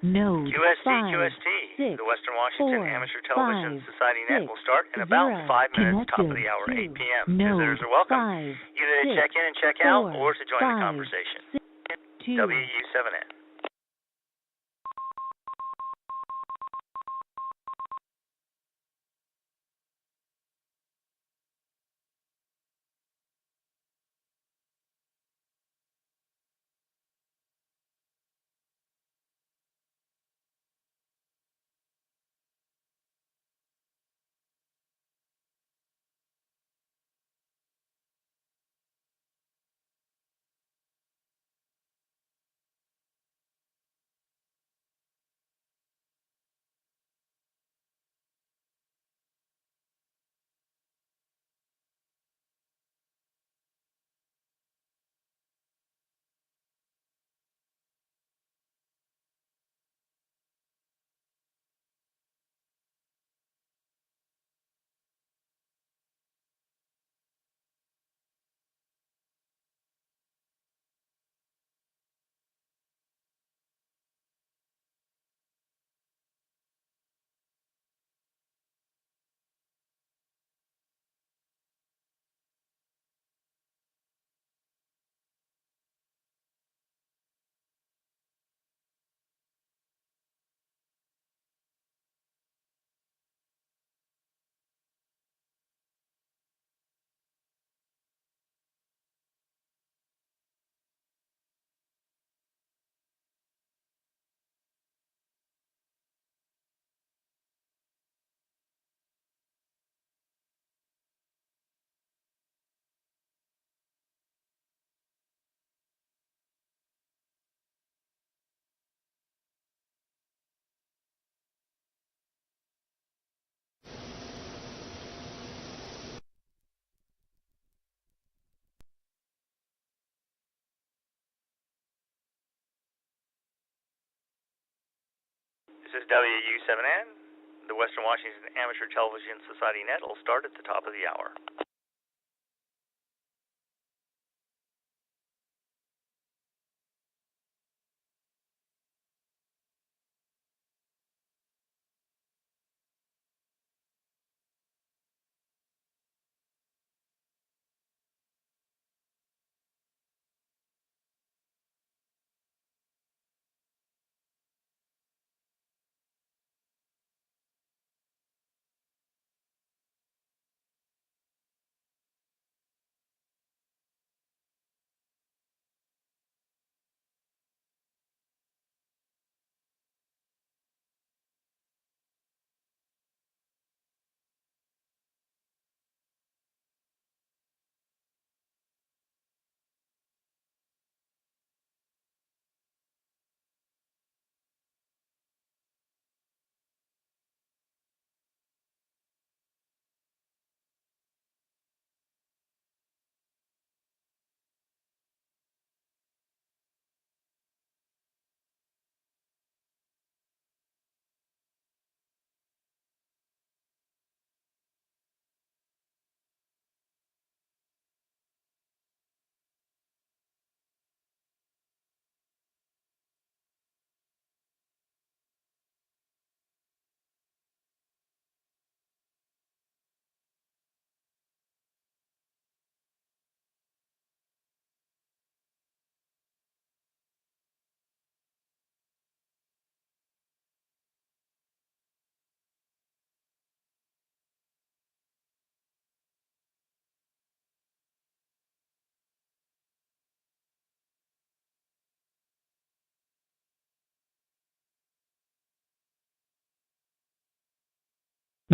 Node QST, 5, QST. 6, The Western Washington 4, Amateur Television 5, Society Net 6, will start in 0. about 5 minutes, top of Connected the hour, to 8 p.m. Node Visitors are welcome 5, either to 6, check in and check 4, out or to join 5, the conversation. 6, 2. WU7N. This is WU7N. The Western Washington Amateur Television Society Net will start at the top of the hour.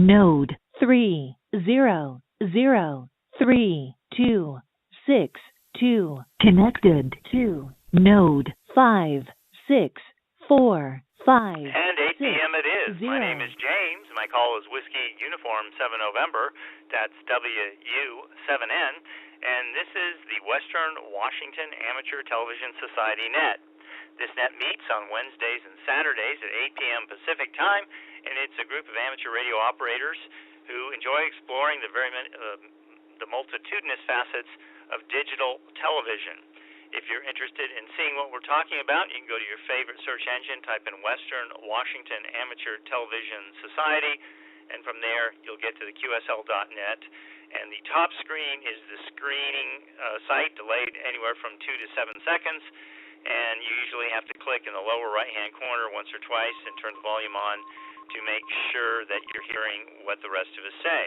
Node 3003262 connected to Node 5645. And 8 p.m. it is. 0. My name is James. My call is Whiskey Uniform 7 November. That's WU7N. And this is the Western Washington Amateur Television Society Net. This net meets on Wednesdays and Saturdays at 8 p.m. Pacific Time, and it's a group of amateur radio operators who enjoy exploring the multitudinous facets of digital television. If you're interested in seeing what we're talking about, you can go to your favorite search engine, type in Western Washington Amateur Television Society, and from there you'll get to the QSL.net. And the top screen is the screening site, delayed anywhere from 2 to 7 seconds. And you usually have to click in the lower right-hand corner once or twice and turn the volume on to make sure that you're hearing what the rest of us say.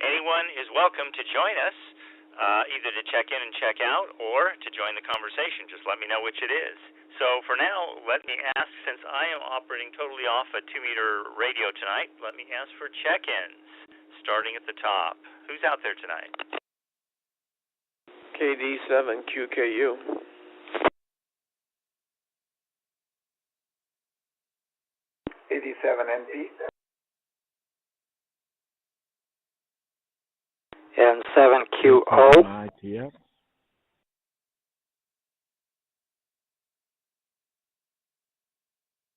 Anyone is welcome to join us, either to check in and check out or to join the conversation. Just let me know which it is. So for now, let me ask, since I am operating totally off a 2-meter radio tonight, let me ask for check-ins, starting at the top. Who's out there tonight? KD7QKU. 87NP. N7QO. ITF.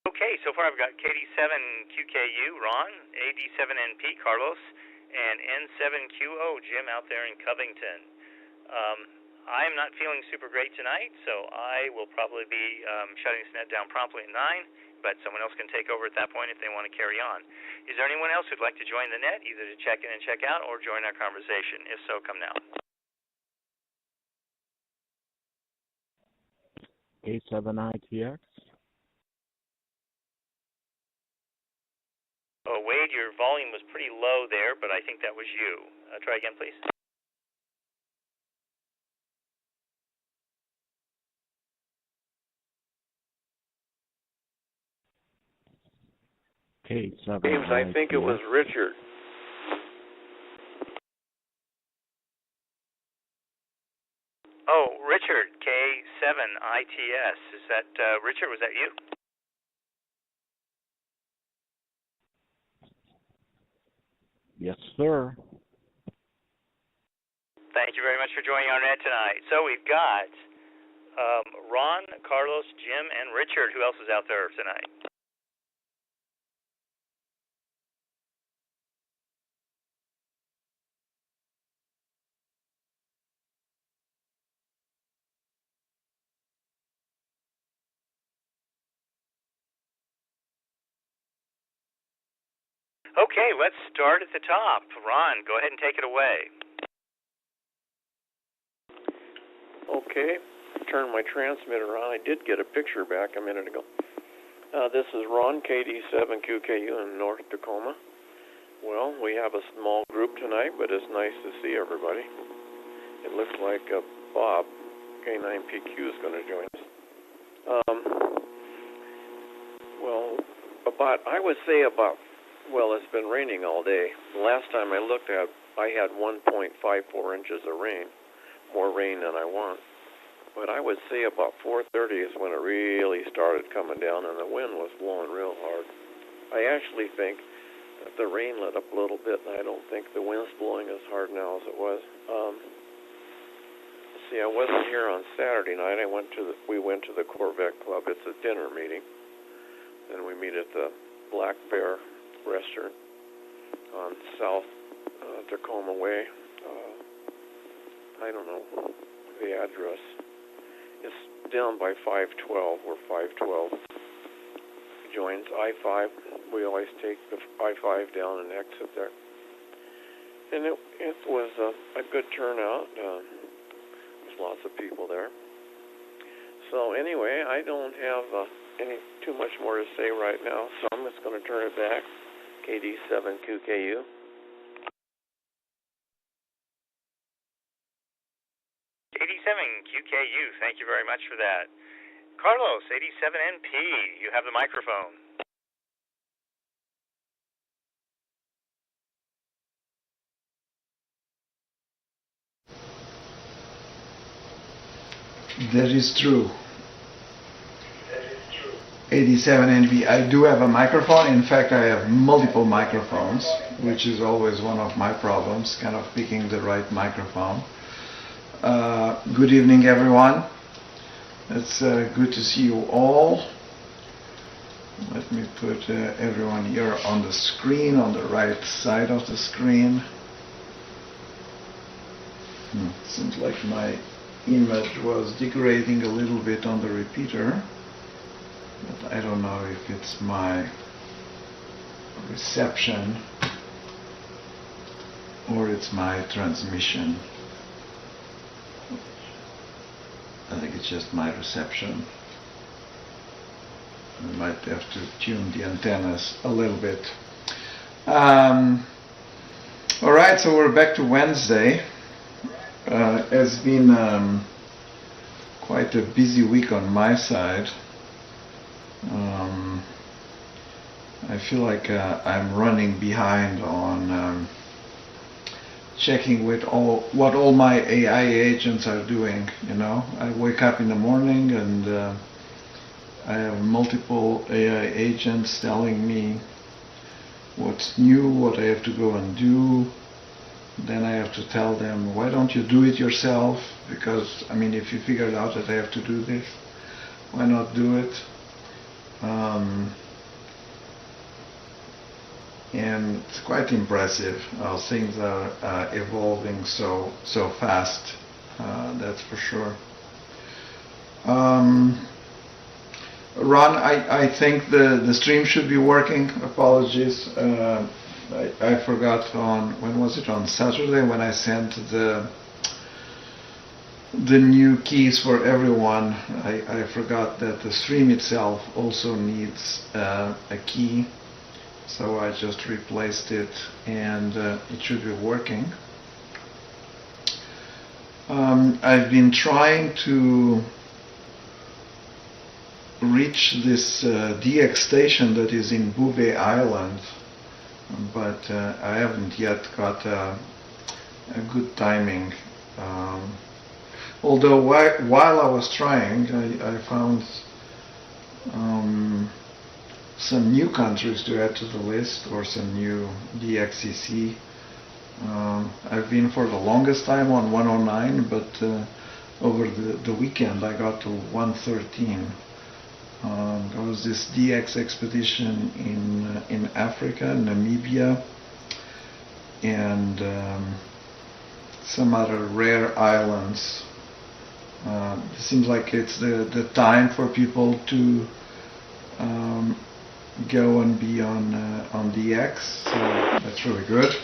Okay, so far I've got KD7QKU, Ron, AD7NP, Carlos, and N7QO, Jim, out there in Covington. I'm not feeling super great tonight, so I will probably be shutting this net down promptly at 9, but someone else can take over at that point if they want to carry on. Is there anyone else who'd like to join the net, either to check in and check out or join our conversation? If so, come now. A7ITX. Oh, Wade, your volume was pretty low there, but I think that was you. Try again, please. K7. James, I think it was Richard. Oh, Richard, K7ITS. Is that Richard? Was that you? Yes, sir. Thank you very much for joining our net tonight. So we've got Ron, Carlos, Jim, and Richard. Who else is out there tonight? Okay, let's start at the top. Ron, go ahead and take it away. Okay, turn my transmitter on. I did get a picture back a minute ago. This is Ron, KD7QKU in North Tacoma. Well, we have a small group tonight, but it's nice to see everybody. It looks like Bob, K9PQ, is going to join us. Well, it's been raining all day. The last time I looked at, I had 1.54 inches of rain, more rain than I want. But I would say about 4:30 is when it really started coming down, and the wind was blowing real hard. I actually think that the rain let up a little bit, and I don't think the wind's blowing as hard now as it was. See, I wasn't here on Saturday night. We went to the Corvette Club. It's a dinner meeting. Then we meet at the Black Bear Restaurant on South Tacoma Way. I don't know the address. It's down by 512, where 512 joins I-5. We always take the I-5 down and exit there. And it was a good turnout. There's lots of people there. So anyway, I don't have too much more to say right now, so I'm just going to turn it back. KD7QKU. KD7QKU, thank you very much for that. Carlos, 87NP, you have the microphone. That is true. 87NV. I do have a microphone. In fact, I have multiple microphones, which is always one of my problems, kind of picking the right microphone. Good evening, everyone. It's good to see you all. Let me put everyone here on the screen, on the right side of the screen. Seems like my image was degrading a little bit on the repeater, but I don't know if it's my reception or it's my transmission. I think it's just my reception. I might have to tune the antennas a little bit. All right, so we're back to Wednesday. It's been quite a busy week on my side. I feel like I'm running behind on checking with what all my AI agents are doing. You know, I wake up in the morning and I have multiple AI agents telling me what's new, what I have to go and do. Then I have to tell them, why don't you do it yourself? Because, I mean, if you figured out that I have to do this, why not do it? And it's quite impressive how things are evolving so fast, that's for sure. Ron, I think the stream should be working. Apologies. I forgot when was it? On Saturday when I sent the new keys for everyone. I forgot that the stream itself also needs a key. So I just replaced it and it should be working. I've been trying to reach this DX station that is in Bouvet Island, but I haven't yet got a good timing. Although while I was trying, I found some new countries to add to the list, or some new DXCC. I've been for the longest time on 109, but over the weekend I got to 113. There was this DX expedition in Africa, Namibia, and some other rare islands. It seems like it's the time for people to go and be on DX, so that's really good.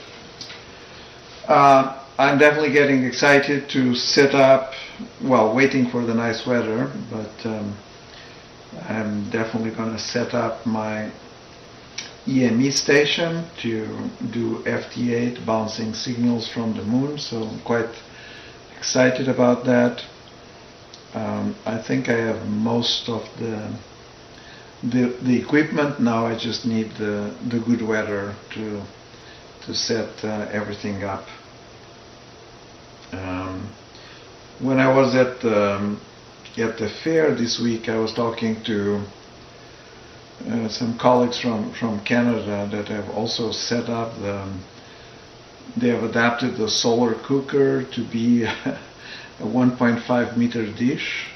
I'm definitely getting excited to set up, well, waiting for the nice weather, but I'm definitely going to set up my EME station to do FT8 bouncing signals from the moon, so I'm quite excited about that. I think I have most of the equipment now. I just need the good weather to set everything up. When I was at the fair this week, I was talking to some colleagues from Canada that have also set up they have adapted the solar cooker to be a 1.5 meter dish.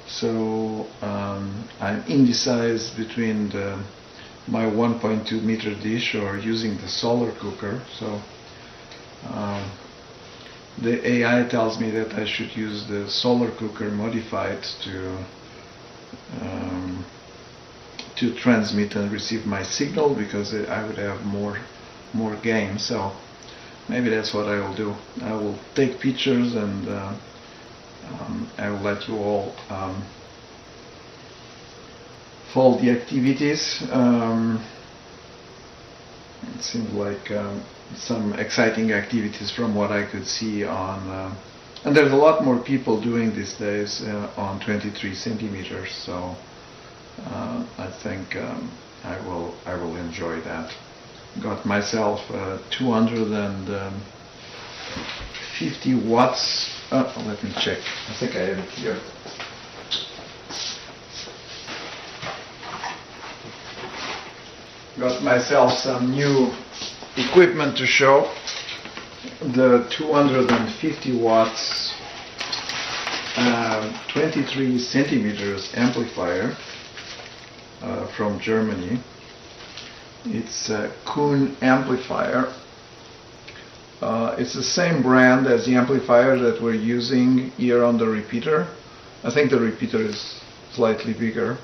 So I'm indecisive between my 1.2 meter dish or using the solar cooker. So the AI tells me that I should use the solar cooker modified to transmit and receive my signal, because I would have more gain. So maybe that's what I will do. I will take pictures and I will let you all follow the activities. It seems like some exciting activities from what I could see on, and there's a lot more people doing these days on 23 centimeters. So I think I will enjoy that. Got myself 250 watts. Let me check. I think I have it here. Got myself some new equipment to show. The 250 watts 23 centimeters amplifier from Germany. It's a Kuhn amplifier. It's the same brand as the amplifier that we're using here on the repeater. I think the repeater is slightly bigger.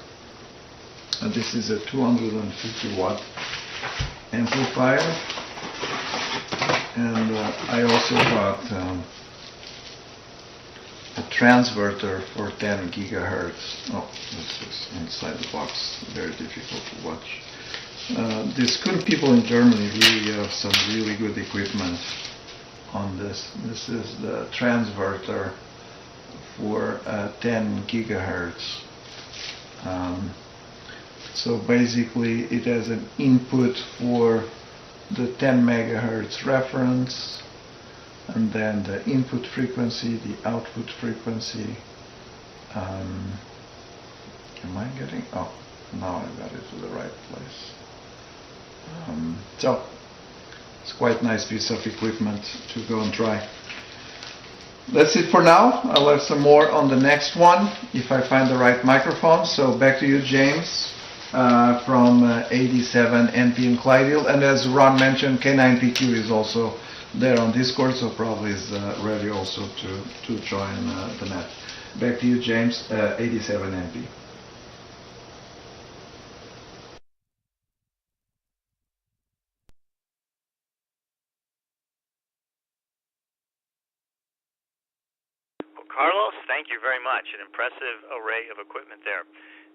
And this is a 250 watt amplifier. And I also got a transverter for 10 gigahertz. Oh, this is inside the box, very difficult to watch. These good people in Germany really have some really good equipment on this. This is the transverter for 10 gigahertz. So basically it has an input for the 10 megahertz reference, and then the input frequency, the output frequency. Am I getting? Oh, now I got it to the right place. So it's quite a nice piece of equipment to go and try. That's it for now. I'll have some more on the next one if I find the right microphone. So back to you, James, from 87 NP in Clydeville. And as Ron mentioned, K9PQ is also there on Discord, so probably is ready also to join the net. Back to you, James, 87 NP. Carlos, thank you very much. An impressive array of equipment there.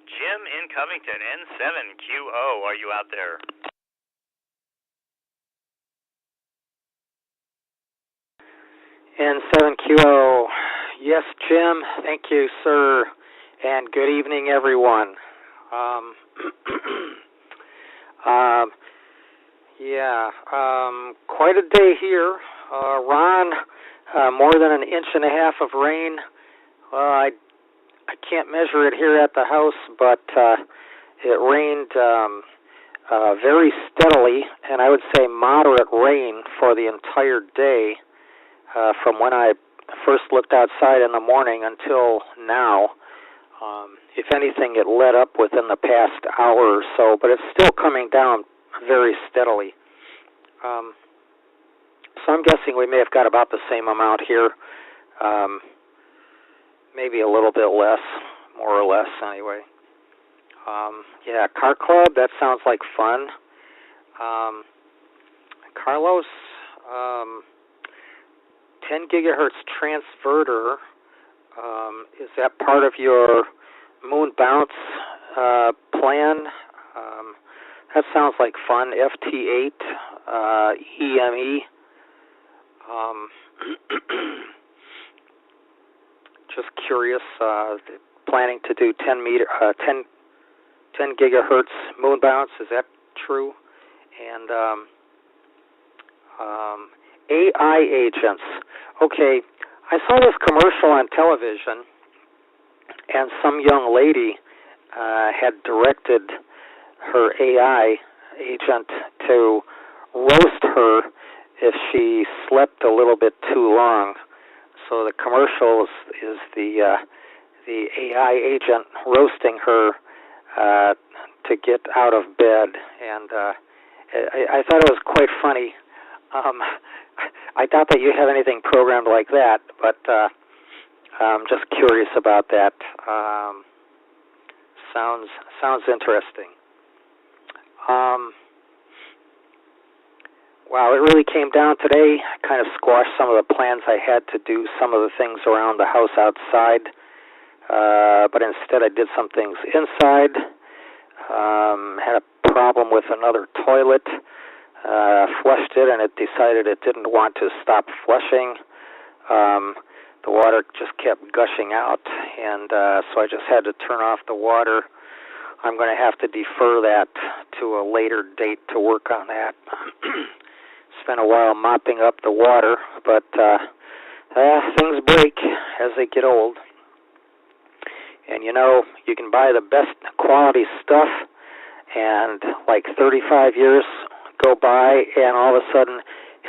Jim in Covington, N7QO, are you out there? N7QO. Yes, Jim. Thank you, sir. And good evening, everyone. Quite a day here. Ron, more than an inch and a half of rain. I can't measure it here at the house, but it rained very steadily, and I would say moderate rain for the entire day from when I first looked outside in the morning until now. If anything, it let up within the past hour or so, but it's still coming down very steadily. So I'm guessing we may have got about the same amount here, maybe a little bit less, more or less anyway. Car Club, that sounds like fun. Carlos, 10 gigahertz transverter, is that part of your moon bounce plan? That sounds like fun. FT8 EME. Just curious, planning to do 10 gigahertz moon bounce, is that true? And AI agents. Okay, I saw this commercial on television, and some young lady had directed her AI agent to roast her if she slept a little bit too long. So the commercial is the AI agent roasting her to get out of bed, and I thought it was quite funny. I doubt that you have anything programmed like that, but I'm just curious about that. Sounds interesting. Wow, it really came down today. I kind of squashed some of the plans I had to do some of the things around the house outside, but instead I did some things inside. Had a problem with another toilet. Flushed it, and it decided it didn't want to stop flushing. The water just kept gushing out, and so I just had to turn off the water. I'm going to have to defer that to a later date to work on that. Spent a while mopping up the water, but things break as they get old. And you know, you can buy the best quality stuff, and like 35 years go by, and all of a sudden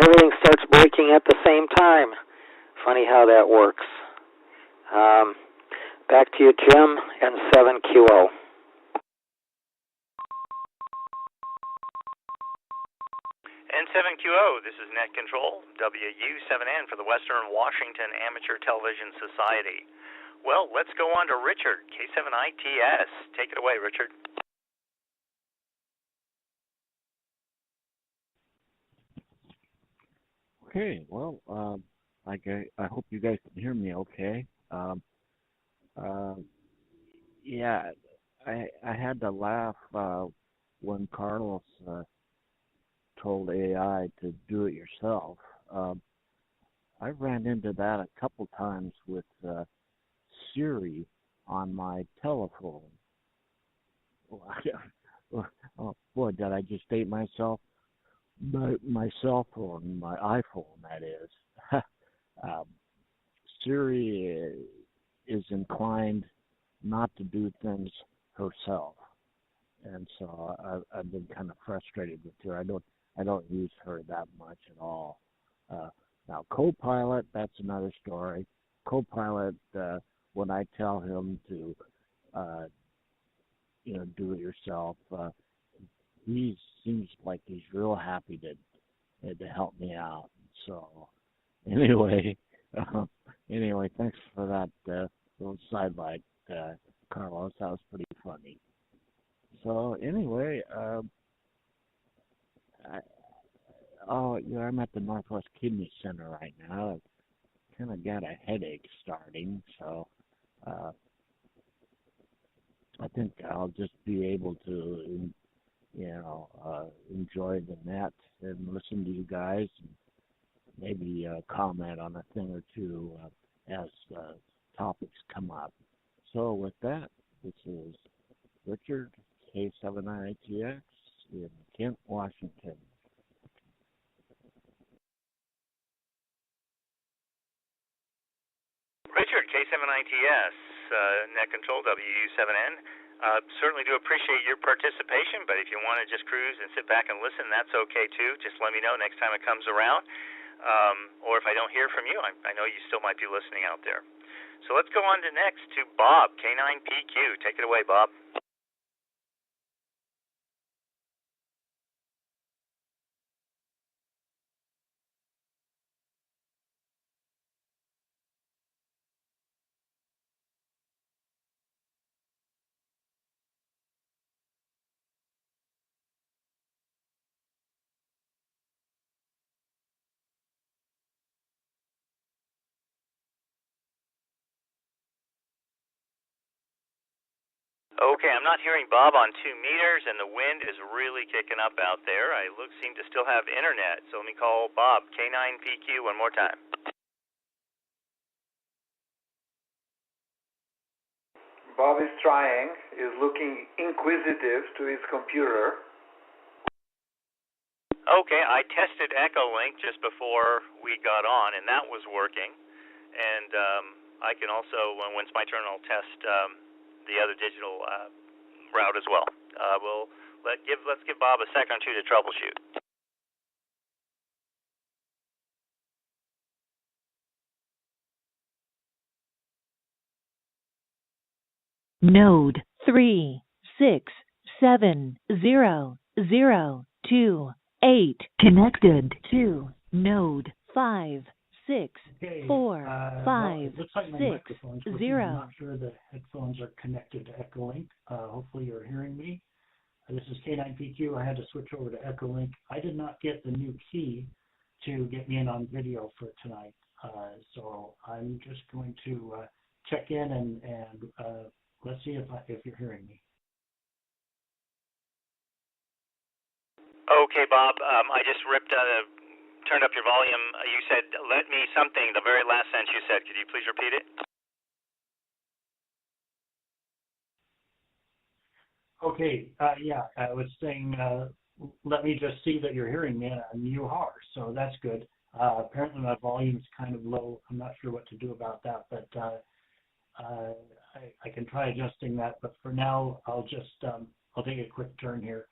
everything starts breaking at the same time. Funny how that works. Back to you, Jim, and 7QO. And K7QO, this is Net Control, WU7N for the Western Washington Amateur Television Society. Well, let's go on to Richard, K7ITS. Take it away, Richard. Okay, well, I hope you guys can hear me okay. Yeah, I had to laugh when Carlos told AI to do it yourself. I ran into that a couple times with Siri on my telephone. Oh boy, did I just date myself? My cell phone, my iPhone, that is. Siri is inclined not to do things herself, and so I've been kind of frustrated with her. I don't use her that much at all. Now, Copilot, that's another story. Copilot, when I tell him to, do it yourself, he seems like he's real happy to help me out. So, anyway, thanks for that little sidelight, Carlos. That was pretty funny. So, anyway, I'm at the Northwest Kidney Center right now. I kind of got a headache starting, so I think I'll just be able to, enjoy the net and listen to you guys, and maybe comment on a thing or two as topics come up. So with that, this is Richard, K7ITX in Kent, Washington. Richard, K7ITS, Net Control, WU7N. Certainly do appreciate your participation, but if you want to just cruise and sit back and listen, that's okay too. Just let me know next time it comes around. Or if I don't hear from you, I know you still might be listening out there. So let's go on to next to Bob, K9PQ. Take it away, Bob. Okay, I'm not hearing Bob on 2 meters, and the wind is really kicking up out there. I seem to still have internet, so let me call Bob, K9PQ, one more time. Bob is trying, is looking inquisitive to his computer. Okay, I tested Echolink just before we got on, and that was working. And I can also, when it's my turn, I'll test the other digital route as well. Let's give Bob a second or two to troubleshoot. Node 3670028 connected to node 56456 looks like my microphone's working. I'm not sure the headphones are connected to Echolink. Hopefully you're hearing me. This is K9PQ. I had to switch over to Echolink. I did not get the new key to get me in on video for tonight. So I'm just going to check in and let's see if you're hearing me. Okay, Bob. I just turned up your volume. You said, let me something, the very last sentence you said. Could you please repeat it? Okay, yeah, I was saying, let me just see that you're hearing me, and you are, so that's good. Apparently my volume's kind of low. I'm not sure what to do about that, but I can try adjusting that. But for now, I'll take a quick turn here.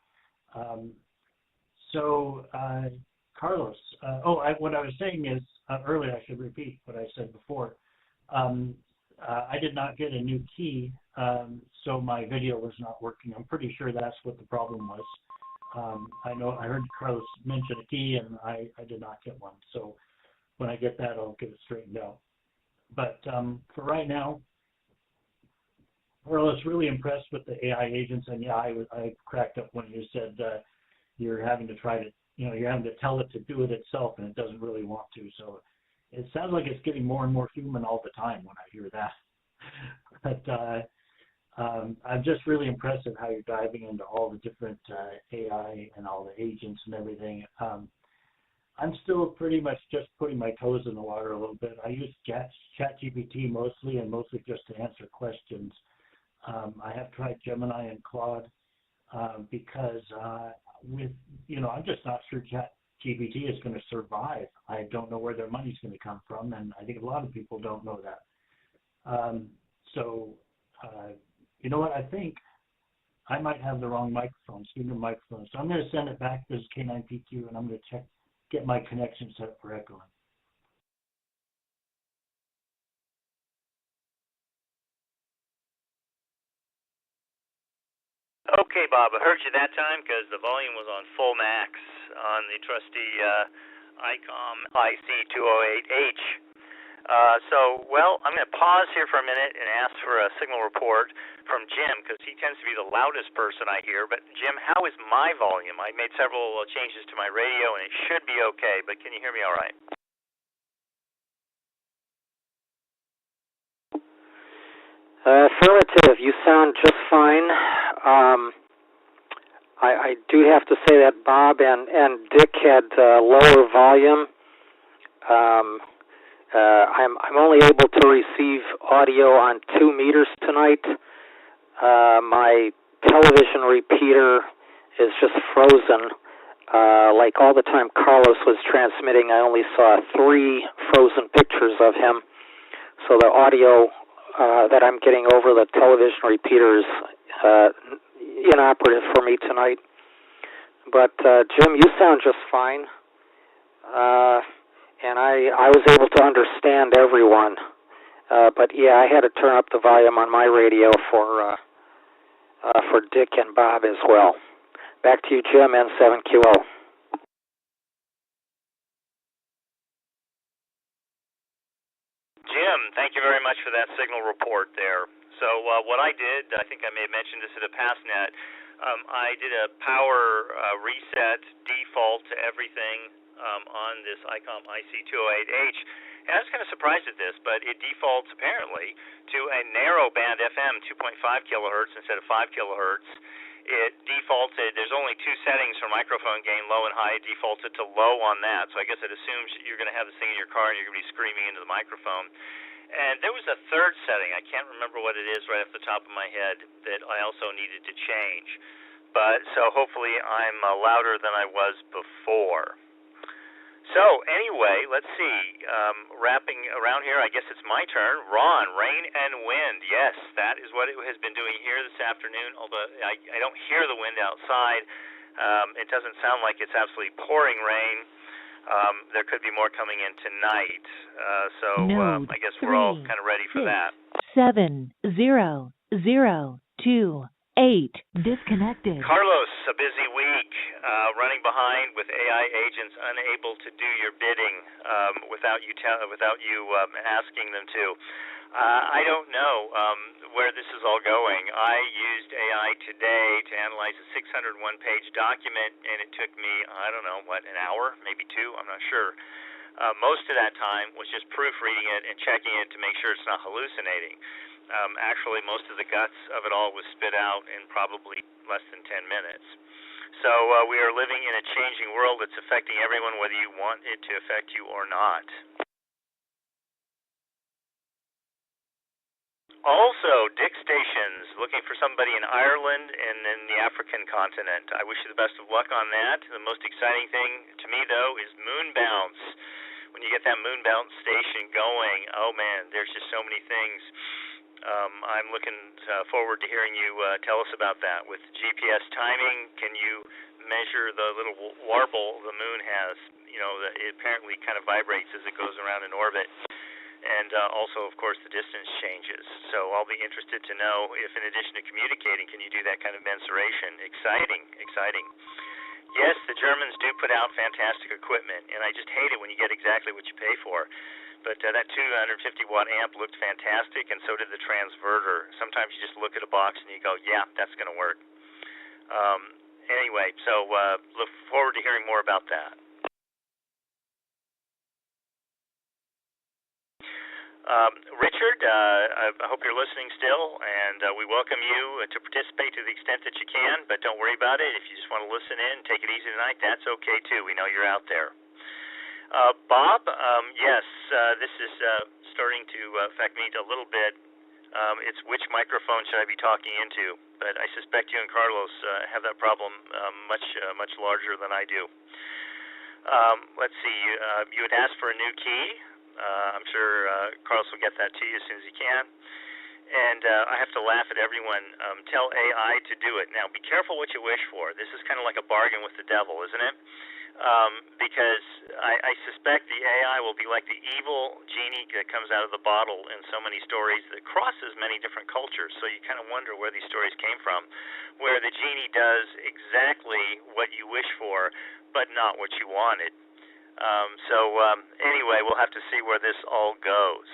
Carlos, what I was saying is, earlier I should repeat what I said before. I did not get a new key, so my video was not working. I'm pretty sure that's what the problem was. I heard Carlos mention a key, and I did not get one. So when I get that, I'll get it straightened out. But for right now, Carlos, really impressed with the AI agents. And yeah, I cracked up when you said you're having to you're having to tell it to do it itself, and it doesn't really want to. So it sounds like it's getting more and more human all the time when I hear that. But I'm just really impressed at how you're diving into all the different AI and all the agents and everything. I'm still pretty much just putting my toes in the water a little bit. I use ChatGPT mostly, and mostly just to answer questions. I have tried Gemini and Claude because I'm just not sure ChatGPT is going to survive. I don't know where their money's going to come from, and I think a lot of people don't know that. You know what? I think I might have the wrong microphone, student microphone. So I'm going to send it back to this K9PQ, and I'm going to get my connection set for echoing. Okay, Bob, I heard you that time because the volume was on full max on the trusty ICOM IC208H. I'm going to pause here for a minute and ask for a signal report from Jim because he tends to be the loudest person I hear. But Jim, how is my volume? I made several changes to my radio and it should be okay, but can you hear me all right? Affirmative. You sound just fine. I do have to say that Bob and Dick had lower volume. I'm only able to receive audio on 2 meters tonight. My television repeater is just frozen. Like all the time Carlos was transmitting, I only saw 3 frozen pictures of him. So the audio that I'm getting over the television repeater is inoperative for me tonight. But Jim, you sound just fine. And I was able to understand everyone. But yeah, I had to turn up the volume on my radio for Dick and Bob as well. Back to you, Jim, N7QO. Jim, thank you very much for that signal report there. So what I did, I think I may have mentioned this at a past net, I did a power reset default to everything on this ICOM IC208H. And I was kind of surprised at this, but it defaults apparently to a narrow band FM, 2.5 kilohertz instead of 5 kilohertz. It defaulted, there's only 2 settings for microphone gain, low and high. It defaulted to low on that. So I guess it assumes you're going to have this thing in your car and you're going to be screaming into the microphone. And there was a third setting. I can't remember what it is right off the top of my head that I also needed to change. But so hopefully I'm louder than I was before. So anyway, let's see. Wrapping around here, I guess it's my turn. Ron, rain and wind. Yes, that is what it has been doing here this afternoon, although I don't hear the wind outside. It doesn't sound like it's absolutely pouring rain. There could be more coming in tonight. I guess we're all kind of ready for that. 70028 disconnected. Carlos, a busy week, running behind with AI agents unable to do your bidding without you asking them to. I don't know where this is all going. I used AI today to analyze a 601-page document, and it took me, I don't know, an hour, maybe 2, I'm not sure. Most of that time was just proofreading it and checking it to make sure it's not hallucinating. Actually, most of the guts of it all was spit out in probably less than 10 minutes. So we are living in a changing world that's affecting everyone, whether you want it to affect you or not. Also, Dick Stations, looking for somebody in Ireland and in the African continent. I wish you the best of luck on that. The most exciting thing to me, though, is moon bounce. When you get that moon bounce station going, oh man, there's just so many things. I'm looking forward to hearing you tell us about that. With GPS timing, can you measure the little warble the moon has? You know, it apparently kind of vibrates as it goes around in orbit. And also, of course, the distance changes. So I'll be interested to know if, in addition to communicating, can you do that kind of mensuration? Exciting, exciting. Yes, the Germans do put out fantastic equipment, and I just hate it when you get exactly what you pay for. But that 250-watt amp looked fantastic, and so did the transverter. Sometimes you just look at a box and you go, yeah, that's going to work. Anyway, so look forward to hearing more about that. Richard, I hope you're listening still, and we welcome you to participate to the extent that you can, but don't worry about it. If you just want to listen in, take it easy tonight, that's okay too. We know you're out there. Bob, yes, this is starting to affect me a little bit. It's which microphone should I be talking into, but I suspect you and Carlos have that problem much larger than I do. Let's see, you had asked for a new key. I'm sure Carlos will get that to you as soon as he can. And I have to laugh at everyone. Tell AI to do it. Now, be careful what you wish for. This is kind of like a bargain with the devil, isn't it? Because I suspect the AI will be like the evil genie that comes out of the bottle in so many stories that crosses many different cultures. So you kind of wonder where these stories came from, where the genie does exactly what you wish for, but not what you wanted. Anyway, we'll have to see where this all goes.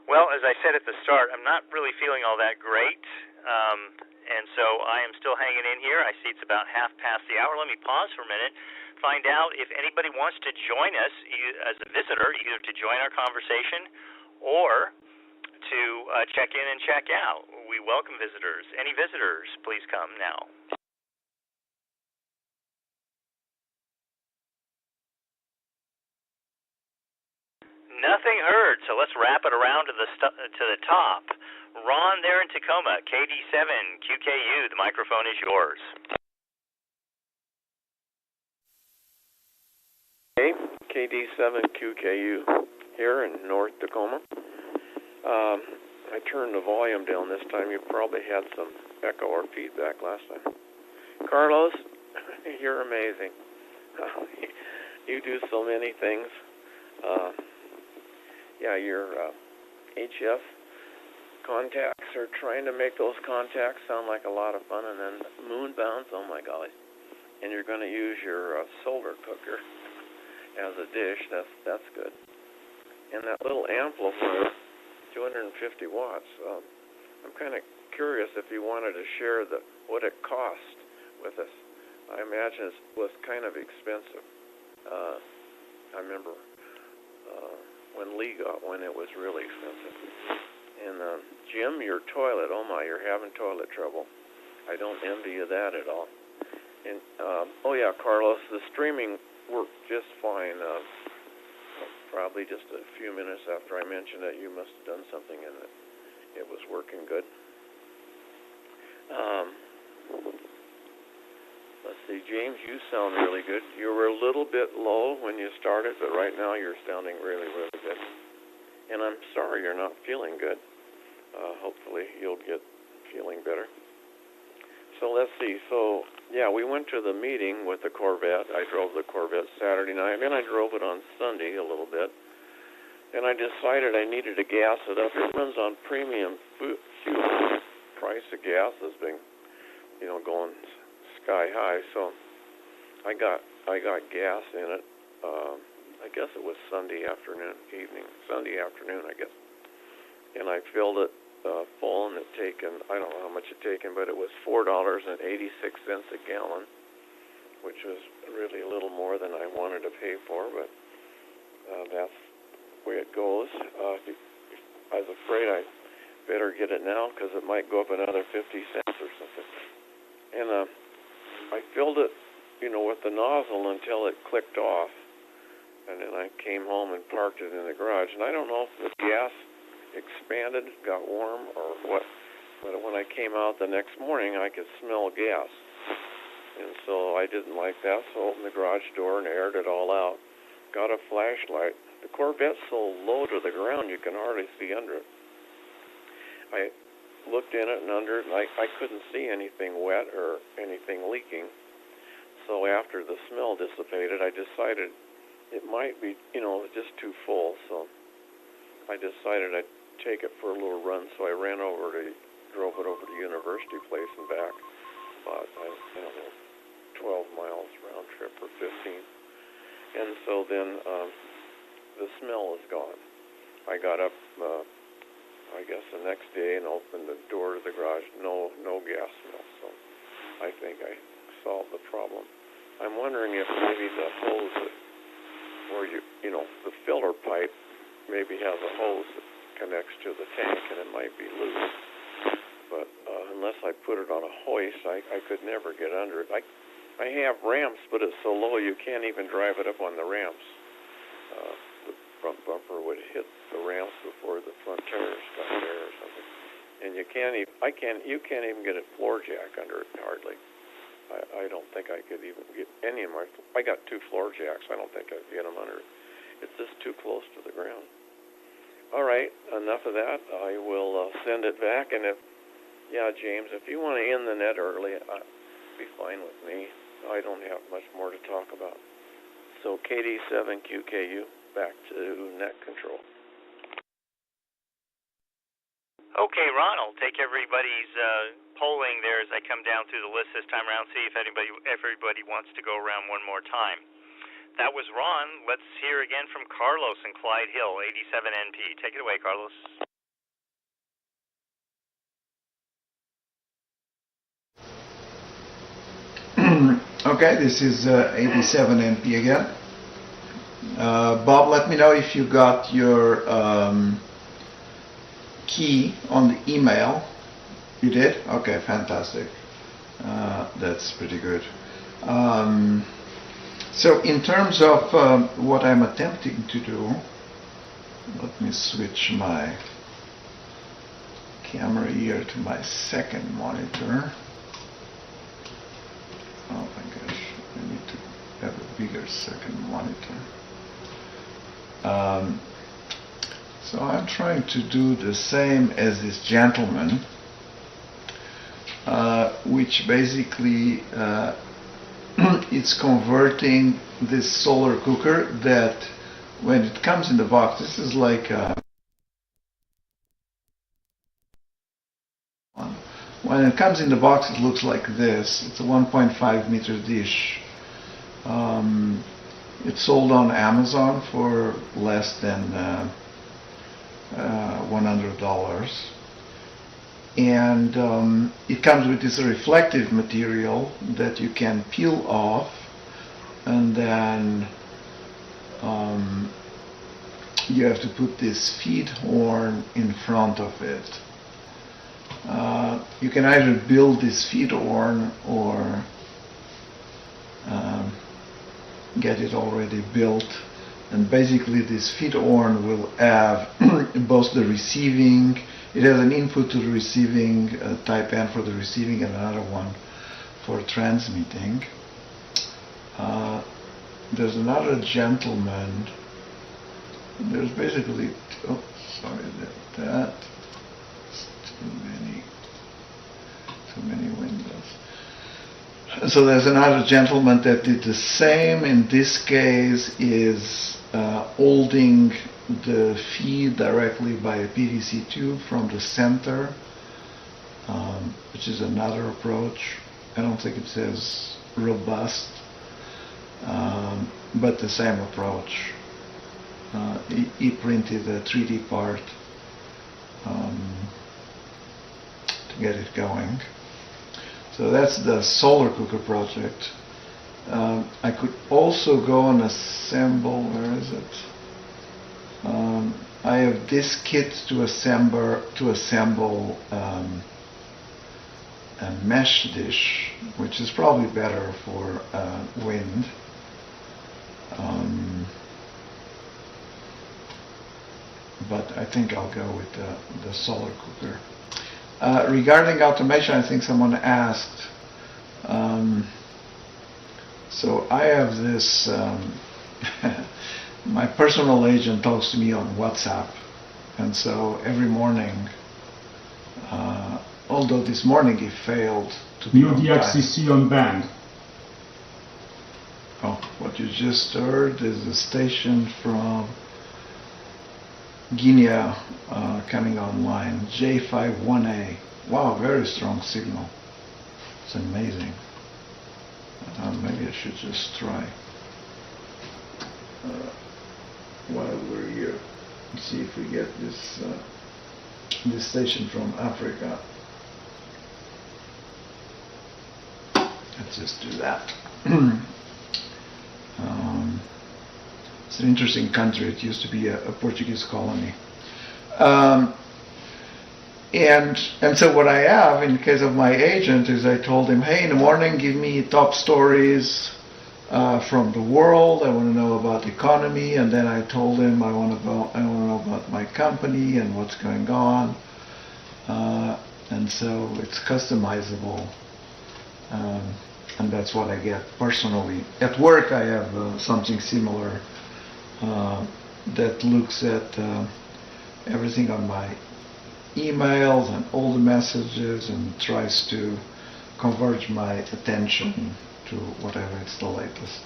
Well, as I said at the start, I'm not really feeling all that great, and so I am still hanging in here. I see it's about 1:30 the hour. Let me pause for a minute, find out if anybody wants to join us as a visitor, either to join our conversation or to check in and check out. We welcome visitors. Any visitors, please come now. Nothing heard, so let's wrap it around to the top. Ron there in Tacoma, KD7QKU, the microphone is yours. Hey, KD7QKU here in North Tacoma. I turned the volume down this time. You probably had some echo or feedback last time. Carlos, you're amazing. You do so many things. Your HF contacts are trying to make those contacts sound like a lot of fun, and then moon bounce, oh my golly. And you're going to use your solar cooker as a dish. That's good. And that little amplifier, 250 watts. I'm kind of curious if you wanted to share what it cost with us. I imagine it was kind of expensive. I remember when Lee got one, it was really expensive. And Jim, your toilet, oh my, you're having toilet trouble. I don't envy you that at all. And Carlos, the streaming worked just fine. Probably just a few minutes after I mentioned it, you must have done something and it was working good. Let's see, James, you sound really good. You were a little bit low when you started, but right now you're sounding really, really good. And I'm sorry you're not feeling good. Hopefully you'll get feeling better. So let's see. So, we went to the meeting with the Corvette. I drove the Corvette Saturday night, and I drove it on Sunday a little bit. And I decided I needed to gas it up. It runs on premium fuel. Price of gas has been, going sky high. So I got gas in it. I guess it was Sunday afternoon, I guess. And I filled it full, and I don't know how much it taken, but it was $4.86 a gallon, which was really a little more than I wanted to pay for, but that's the way it goes. I was afraid I better get it now because it might go up another 50 cents or something. And I filled it, with the nozzle until it clicked off. And then I came home and parked it in the garage. And I don't know if the gas expanded, got warm, or what. But when I came out the next morning, I could smell gas. And so I didn't like that, so I opened the garage door and aired it all out. Got a flashlight. The Corvette's so low to the ground you can hardly see under it. I looked in it and under it, and I couldn't see anything wet or anything leaking. So after the smell dissipated, I decided it might be, just too full. So I decided I'd take it for a little run. So I ran over to drove it over to University Place and back, about, I don't know, 12 miles round trip or 15. And so then the smell is gone. I got up, I guess the next day and opened the door to the garage. No gas smell. So I think I solved the problem. I'm wondering if maybe the hose that, where the filler pipe maybe has a hose that connects to the tank and it might be loose. But unless I put it on a hoist, I could never get under it. I have ramps, but it's so low you can't even drive it up on the ramps. The front bumper would hit the ramps before the front tires got there or something. And you can't even get a floor jack under it hardly. I don't think I could even get any of my. I got 2 floor jacks. I don't think I'd get them under it. It's just too close to the ground. All right, enough of that. I will send it back. And James, if you want to end the net early, be fine with me. I don't have much more to talk about. So KD7QKU, back to net control. Okay, Ron, I'll take everybody's polling there as I come down through the list this time around, see if everybody wants to go around one more time. That was Ron. Let's hear again from Carlos in Clyde Hill, 87NP. Take it away, Carlos. Okay, this is 87NP again. Bob, let me know if you got your key on the email. You did? Okay, fantastic. That's pretty good. So in terms of what I'm attempting to do, let me switch my camera here to my second monitor. Oh my gosh, I need to have a bigger second monitor. So I'm trying to do the same as this gentleman, which basically it's converting this solar cooker that when it comes in the box, this is like when it comes in the box, it looks like this. It's a 1.5 meter dish. It's sold on Amazon for less than $100. And it comes with this reflective material that you can peel off, and then you have to put this feed horn in front of it. You can either build this feed horn or get it already built, and basically this feed horn will have both the receiving, it has an input to the receiving, type N for the receiving and another one for transmitting. There's another gentleman, there's basically, that's too many windows. So there's another gentleman that did the same. In this case is holding the feed directly by a PVC tube from the center, which is another approach. I don't think it's as robust, but the same approach. He printed a 3D part to get it going. So that's the solar cooker project. I could also go and assemble, where is it? I have this kit to assemble a mesh dish, which is probably better for wind. But I think I'll go with the solar cooker. Regarding automation, I think someone asked. So I have this, my personal agent talks to me on WhatsApp, and so every morning, although this morning he failed to be on DXCC on band. Oh, what you just heard is a station from Guinea coming online. J51A. Wow, very strong signal. It's amazing. Maybe I should just try while we're here. See if we get this station from Africa. Let's just do that. It's an interesting country. It used to be a Portuguese colony. And so what I have in the case of my agent is I told him, hey, in the morning give me top stories from the world. I want to know about the economy. And then I told him I want to know about my company and what's going on. And so it's customizable. And that's what I get personally. At work I have something similar that looks at everything on my emails and all the messages and tries to converge my attention to whatever is the latest.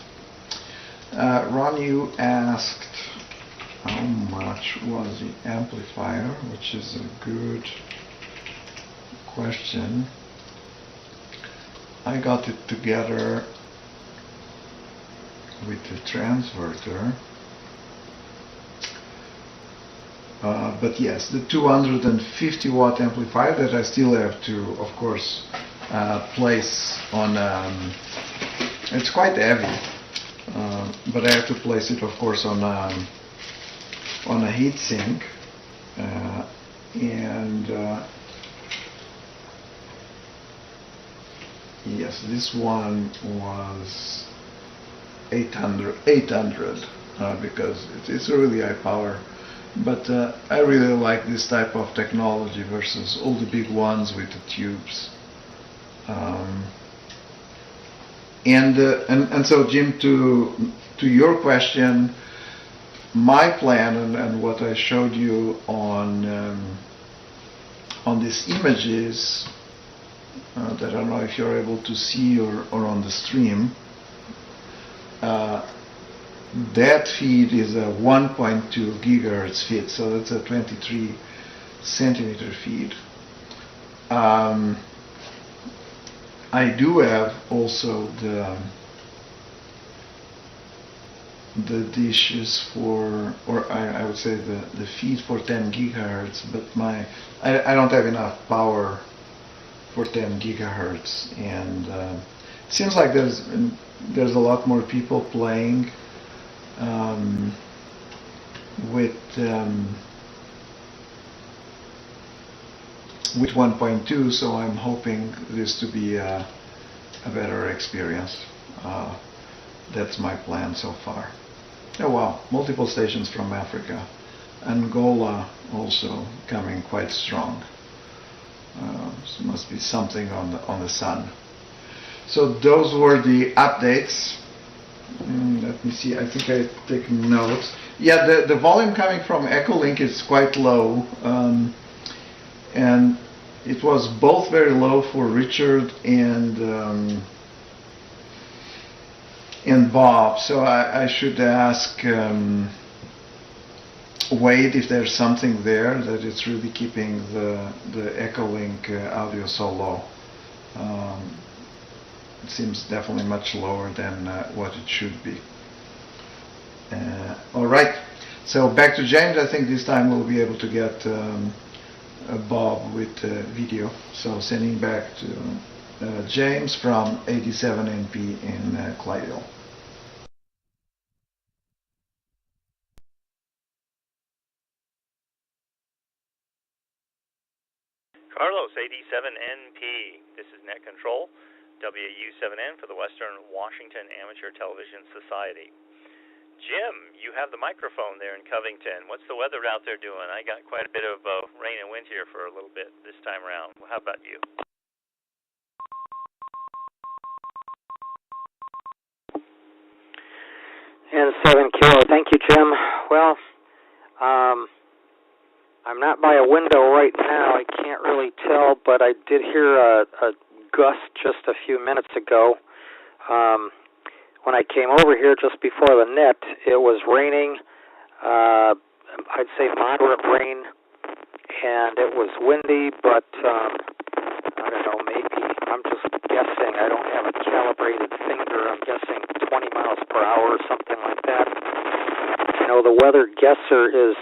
Ron, you asked how much was the amplifier, which is a good question. I got it together with the transverter. But yes, the 250 watt amplifier that I still have to, of course, place on, it's quite heavy, but I have to place it, of course, on a heat sink, yes, this one was 800 because it's really high power. But I really like this type of technology versus all the big ones with the tubes. And so, Jim, to your question, my plan and what I showed you on these images that I don't know if you're able to see or on the stream. That feed is a 1.2 gigahertz feed, so that's a 23 centimeter feed. I do have also the dishes for, or I would say the feed for 10 gigahertz, but I don't have enough power for 10 gigahertz, and it seems like there's a lot more people playing with 1.2, so I'm hoping this to be a better experience. That's my plan so far. Oh wow, multiple stations from Africa. Angola also coming quite strong. So must be something on the sun. So those were the updates. Let me see, I think I take notes. Yeah, the volume coming from Echolink is quite low, and it was both very low for Richard and Bob. So I should ask Wade if there's something there that it's really keeping the Echolink audio so low. It seems definitely much lower than what it should be. All right, so back to James. I think this time we'll be able to get Bob with video. So sending back to James from 87NP in Clydesdale. Carlos, 87NP. This is Net Control, WU7N for the Western Washington Amateur Television Society. Jim, you have the microphone there in Covington. What's the weather out there doing? I got quite a bit of rain and wind here for a little bit this time around. How about you? And 7 Kilo. Thank you, Jim. Well, I'm not by a window right now. I can't really tell, but I did hear a gust just a few minutes ago. When I came over here just before the net, it was raining I'd say moderate rain, and it was windy, but I don't know, maybe, I'm just guessing, I don't have a calibrated finger, I'm guessing 20 miles per hour or something like that. You know, the weather guesser is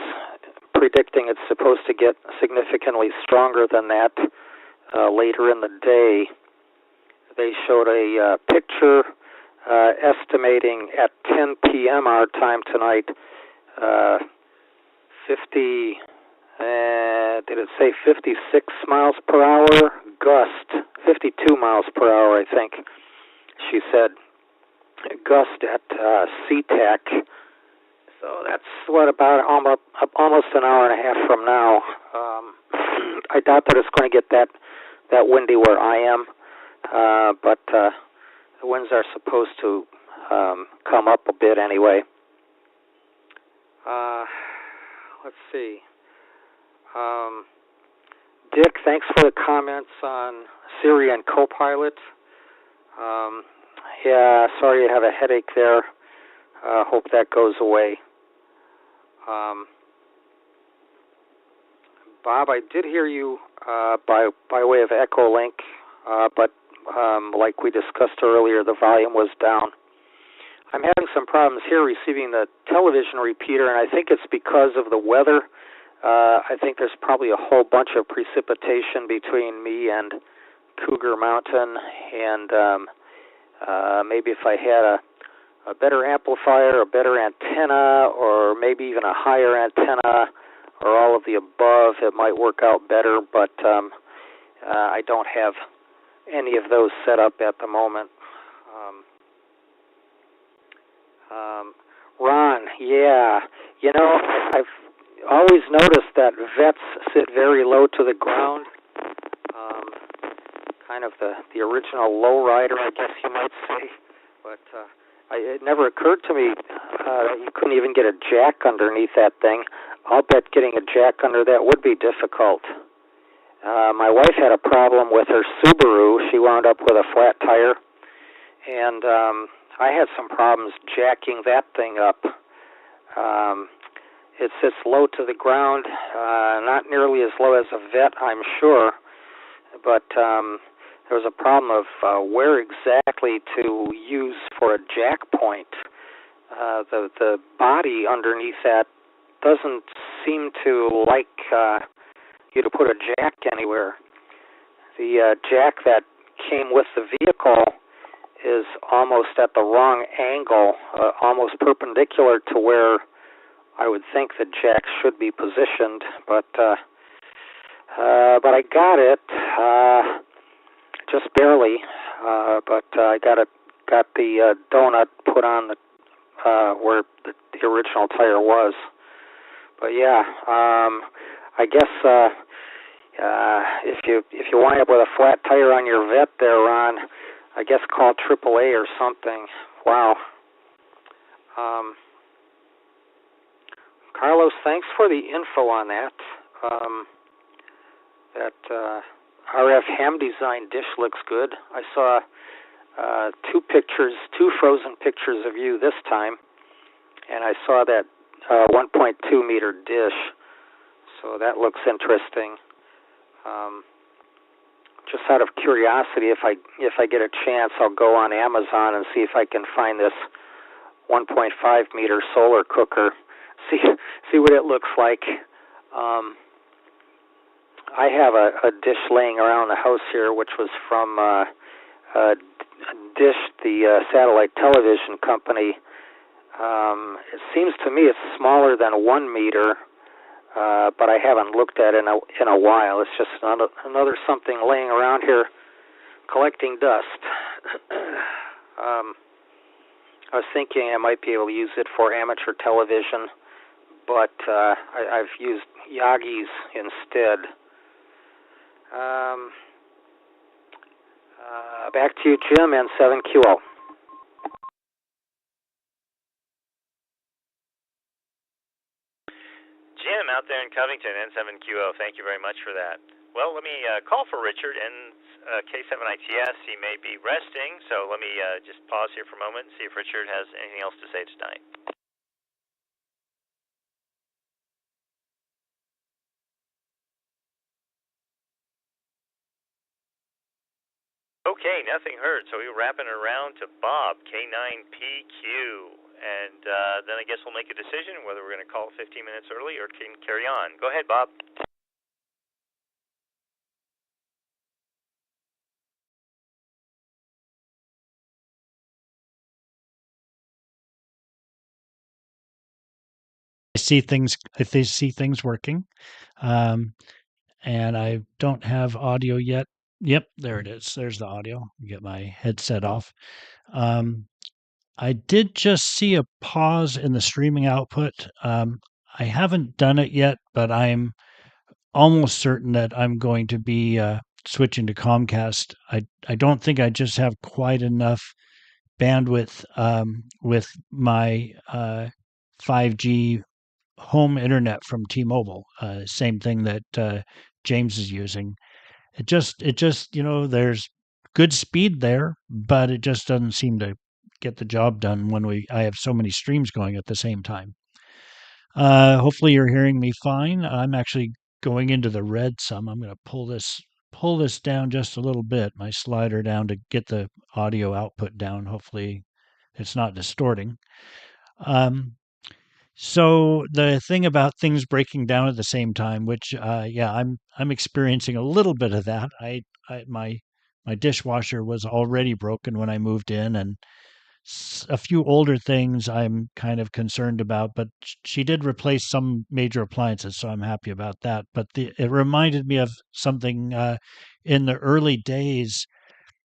predicting it's supposed to get significantly stronger than that later in the day. They showed a picture estimating at 10 p.m. our time tonight, 50, did it say 56 miles per hour? Gust, 52 miles per hour, I think. She said gust at SeaTac. So that's what, about almost an hour and a half from now. I doubt that it's going to get that windy where I am, but the winds are supposed to come up a bit anyway. Let's see. Dick, thanks for the comments on Siri and Copilot. Yeah, sorry you have a headache there. Hope that goes away. Bob, I did hear you by way of Echolink, but like we discussed earlier, the volume was down. I'm having some problems here receiving the television repeater, and I think it's because of the weather. I think there's probably a whole bunch of precipitation between me and Cougar Mountain, and maybe if I had a better amplifier, a better antenna, or maybe even a higher antenna, or all of the above, it might work out better, but I don't have any of those set up at the moment. Ron, yeah, you know, I've always noticed that vets sit very low to the ground, kind of the original lowrider, I guess you might say, but it never occurred to me that you couldn't even get a jack underneath that thing. I'll bet getting a jack under that would be difficult. My wife had a problem with her Subaru. She wound up with a flat tire, and I had some problems jacking that thing up. It sits low to the ground, not nearly as low as a vet, I'm sure, but there was a problem of where exactly to use for a jack point. The body underneath that doesn't seem to like you to put a jack anywhere. The jack that came with the vehicle is almost at the wrong angle, almost perpendicular to where I would think the jack should be positioned, but I got it just barely. But I got the donut put on the where the original tire was. But yeah, I guess if you wind up with a flat tire on your vet there, Ron, I guess call AAA or something. Wow. Carlos, thanks for the info on that. That RF ham design dish looks good. I saw two frozen pictures of you this time, and I saw that 1.2 meter dish. So that looks interesting. Just out of curiosity, if I get a chance, I'll go on Amazon and see if I can find this 1.5 meter solar cooker. See what it looks like. I have a dish laying around the house here, which was from Dish, the satellite television company. It seems to me it's smaller than 1 meter, but I haven't looked at it in a while. It's just another something laying around here collecting dust. I was thinking I might be able to use it for amateur television, but I've used Yagi's instead. Back to you, Jim, and 7QO. Jim out there in Covington, N7QO, thank you very much for that. Well, let me call for Richard in K7ITS. He may be resting, so let me just pause here for a moment and see if Richard has anything else to say tonight. Okay, nothing heard. So we're wrapping around to Bob, K9PQ. And then I guess we'll make a decision whether we're going to call 15 minutes early or can carry on. Go ahead, Bob. I see things working. And I don't have audio yet. Yep, there it is. There's the audio. Get my headset off. I did just see a pause in the streaming output. I haven't done it yet, but I'm almost certain that I'm going to be switching to Comcast. I don't think I just have quite enough bandwidth with my 5G home internet from T-Mobile. Same thing that James is using. It just there's good speed there, but it just doesn't seem to get the job done when I have so many streams going at the same time. Hopefully you're hearing me fine. I'm actually going into the red some. I'm going to pull this down just a little bit, my slider down to get the audio output down. Hopefully it's not distorting. So the thing about things breaking down at the same time, which I'm experiencing a little bit of that. My dishwasher was already broken when I moved in, and a few older things I'm kind of concerned about. But she did replace some major appliances, so I'm happy about that. But it reminded me of something in the early days,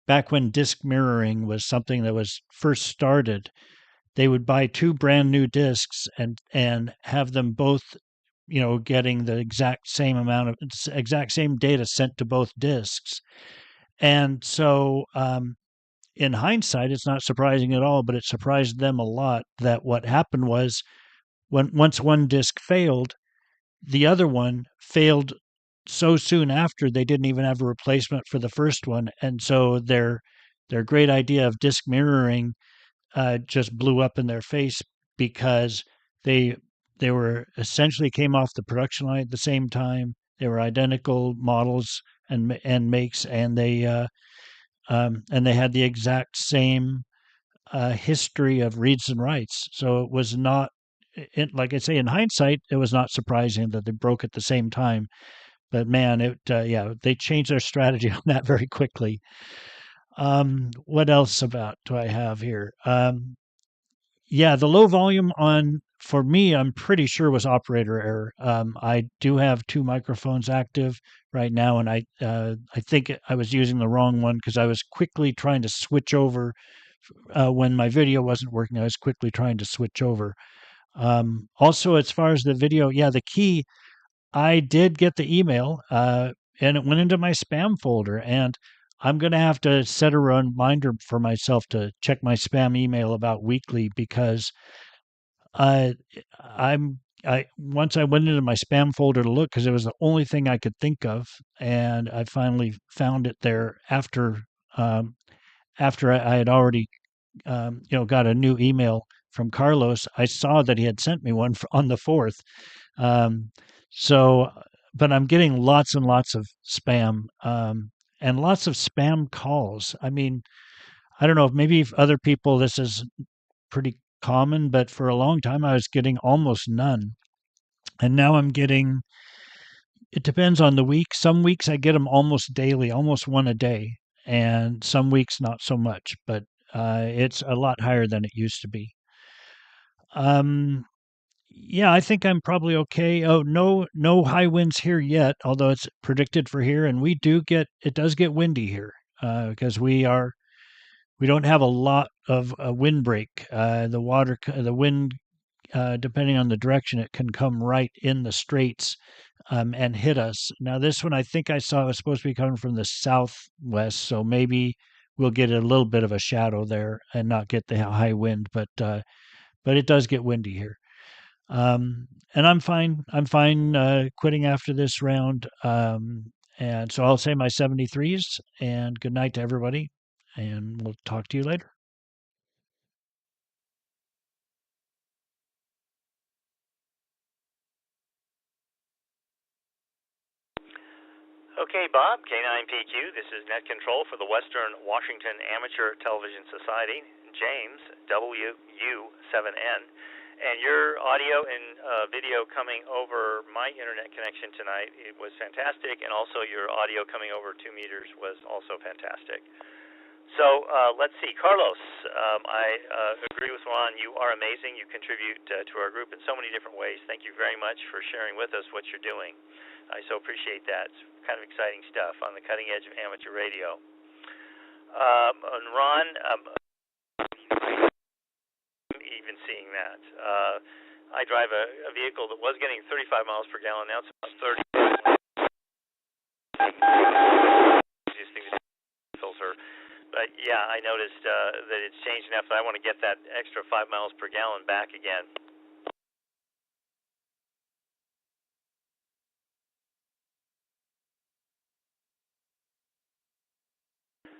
back when disk mirroring was something that was first started. They would buy two brand new discs and have them both, getting the exact same data sent to both discs. And so, in hindsight, it's not surprising at all, but it surprised them a lot that what happened was once one disc failed, the other one failed so soon after they didn't even have a replacement for the first one, and so their great idea of disk mirroring just blew up in their face because they they were essentially came off the production line at the same time. They were identical models and makes, and they had the exact same history of reads and writes. So it was not, like I say, in hindsight, it was not surprising that they broke at the same time. But man, they changed their strategy on that very quickly. What else do I have here? Yeah, the low volume on for me, I'm pretty sure was operator error. I do have two microphones active right now, and I think I was using the wrong one because I was quickly trying to switch over when my video wasn't working. I was quickly trying to switch over. Also, as far as the video, yeah, the key, I did get the email, and it went into my spam folder, and I'm going to have to set a reminder for myself to check my spam email about weekly because I I once I went into my spam folder to look because it was the only thing I could think of, and I finally found it there um, after I had already got a new email from Carlos. I saw that he had sent me one on the 4th. Um, so, but I'm getting lots and lots of spam and lots of spam calls. I mean, I don't know if maybe if other people this is pretty common, but for a long time I was getting almost none. And now I'm getting, it depends on the week. Some weeks I get them almost daily, almost one a day, and some weeks not so much, but it's a lot higher than it used to be. Yeah, I think I'm probably okay. Oh, no high winds here yet, although it's predicted for here, and it does get windy here because we don't have a lot of windbreak. The wind, depending on the direction, it can come right in the straits and hit us. Now, this one I think I saw was supposed to be coming from the southwest, so maybe we'll get a little bit of a shadow there and not get the high wind, but it does get windy here. And I'm fine. I'm fine quitting after this round. And so I'll say my 73s and good night to everybody. And we'll talk to you later. Okay, Bob, K9PQ. This is Net Control for the Western Washington Amateur Television Society. James, WU7N. And your audio and video coming over my internet connection tonight, it was fantastic, and also your audio coming over 2 meters was also fantastic. So let's see. Carlos, I agree with Ron. You are amazing. You contribute to our group in so many different ways. Thank you very much for sharing with us what you're doing. I so appreciate that. It's kind of exciting stuff on the cutting edge of amateur radio. And Ron, even seeing that. I drive a vehicle that was getting 35 miles per gallon. Now it's about 30. Easiest thing to do is filter. But yeah, I noticed that it's changed enough that I want to get that extra 5 miles per gallon back again.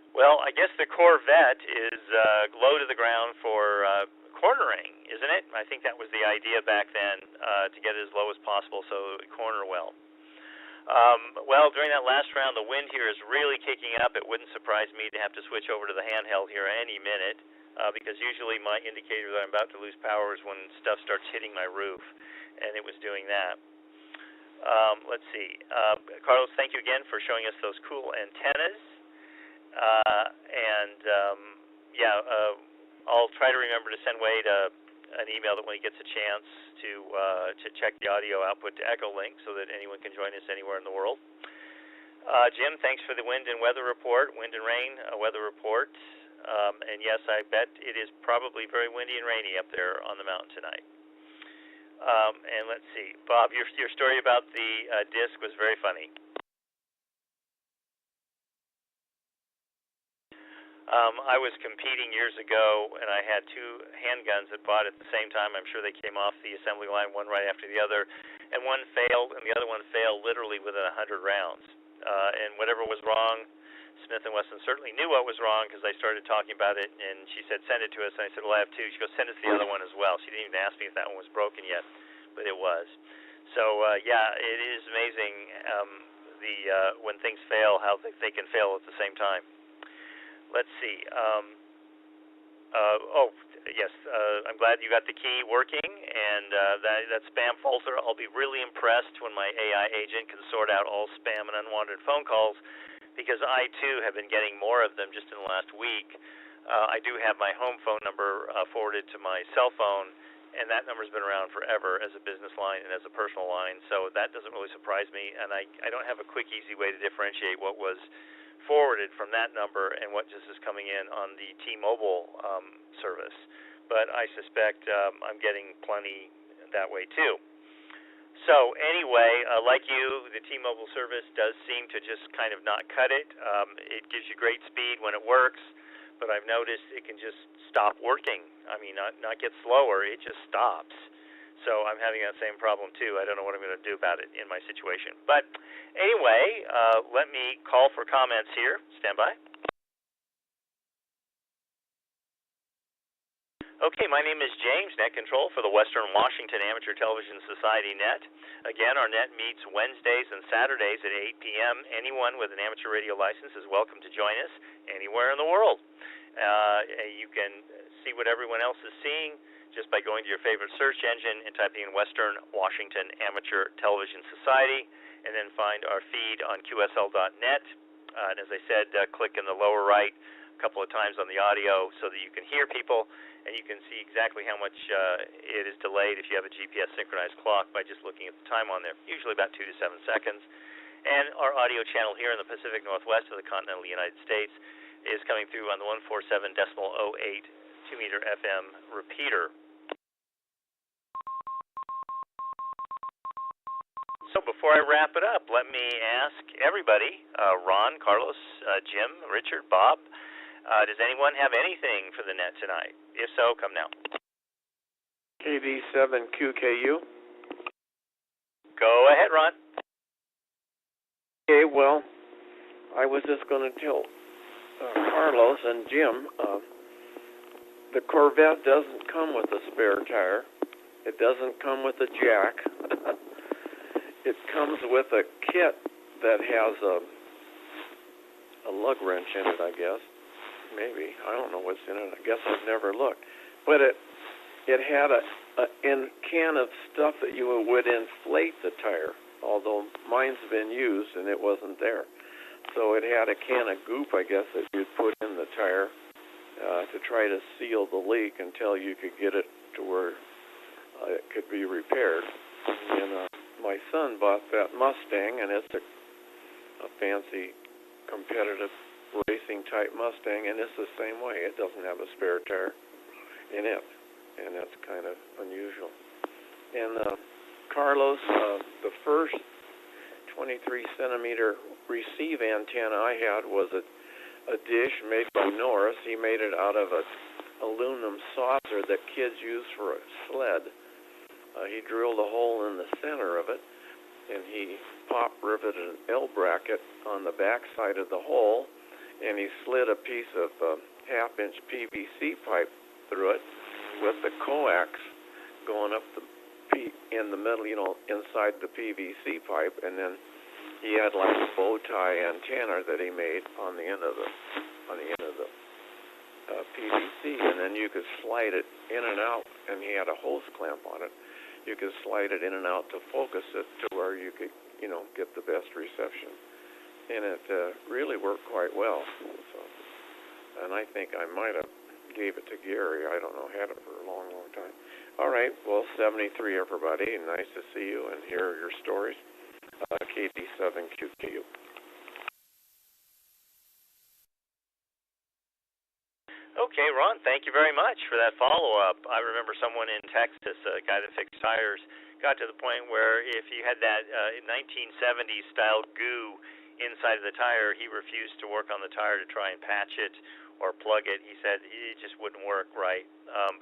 Well, I guess the Corvette is low to the ground for cornering, isn't it? I think that was the idea back then, to get it as low as possible so it would corner well. Well, during that last round, the wind here is really kicking up. It wouldn't surprise me to have to switch over to the handheld here any minute, because usually my indicator that I'm about to lose power is when stuff starts hitting my roof, and it was doing that. Let's see. Carlos, thank you again for showing us those cool antennas. I'll try to remember to send Wade an email that when he gets a chance to check the audio output to Echolink so that anyone can join us anywhere in the world. Jim, thanks for the wind and weather report, wind and rain weather report. And yes, I bet it is probably very windy and rainy up there on the mountain tonight. And let's see, Bob, your story about the disc was very funny. I was competing years ago, and I had 2 handguns that bought at the same time. I'm sure they came off the assembly line, one right after the other, and one failed, and the other one failed literally within 100 rounds. And whatever was wrong, Smith & Wesson certainly knew what was wrong because I started talking about it, and she said, send it to us. And I said, well, I have 2. She goes, send us the other one as well. She didn't even ask me if that one was broken yet, but it was. So, yeah, it is amazing when things fail, how they can fail at the same time. Let's see. I'm glad you got the key working, and that spam filter. I'll be really impressed when my AI agent can sort out all spam and unwanted phone calls, because I, too, have been getting more of them just in the last week. I do have my home phone number forwarded to my cell phone, and that number's been around forever as a business line and as a personal line, so that doesn't really surprise me, and I don't have a quick, easy way to differentiate what was forwarded from that number and what just is coming in on the T-Mobile service. But I suspect I'm getting plenty that way too. So anyway, like you, the T-Mobile service does seem to just kind of not cut it. It gives you great speed when it works, but I've noticed it can just stop working. I mean, not get slower, it just stops. So I'm having that same problem too. I don't know what I'm going to do about it in my situation. But anyway, let me call for comments here. Stand by. Okay, my name is James, Net Control for the Western Washington Amateur Television Society Net. Again, our net meets Wednesdays and Saturdays at 8 p.m. Anyone with an amateur radio license is welcome to join us anywhere in the world. You can see what everyone else is seeing just by going to your favorite search engine and typing in Western Washington Amateur Television Society, and then find our feed on QSL.net. And as I said, click in the lower right a couple of times on the audio so that you can hear people, and you can see exactly how much it is delayed if you have a GPS synchronized clock by just looking at the time on there, usually about 2 to 7 seconds. And our audio channel here in the Pacific Northwest of the continental United States is coming through on the 147.08 2-meter FM repeater. So before I wrap it up, let me ask everybody, Ron, Carlos, Jim, Richard, Bob, does anyone have anything for the net tonight? If so, come now. KV7QKU. Go ahead, Ron. Okay, well, I was just going to tell Carlos and Jim, the Corvette doesn't come with a spare tire. It doesn't come with a jack. It comes with a kit that has a lug wrench in it, I guess. Maybe. I don't know what's in it. I guess I've never looked. But it had a can of stuff that you would inflate the tire, although mine's been used and it wasn't there. So it had a can of goop, I guess, that you'd put in the tire to try to seal the leak until you could get it to where it could be repaired. And my son bought that Mustang, and it's a fancy competitive racing type Mustang, and it's the same way. It doesn't have a spare tire in it, and that's kind of unusual. And Carlos, the first 23 centimeter receive antenna I had was a dish made by Norris. He made it out of a aluminum saucer that kids use for a sled. He drilled a hole in the center of it, and he pop riveted an L bracket on the back side of the hole, and he slid a piece of half-inch PVC pipe through it with the coax going up in the middle, inside the PVC pipe, and then he had like a bow tie antenna that he made on the end of the PVC, and then you could slide it in and out, and he had a hose clamp on it. You could slide it in and out to focus it to where you could, get the best reception. And it really worked quite well. So, and I think I might have gave it to Gary. I don't know, had it for a long, long time. All right, well, 73, everybody. Nice to see you and hear your stories. KD7QQ. Okay, Ron, thank you very much for that follow-up. I remember someone in Texas, a guy that fixed tires, got to the point where if you had that 1970s style goo inside of the tire, he refused to work on the tire to try and patch it or plug it. He said it just wouldn't work right.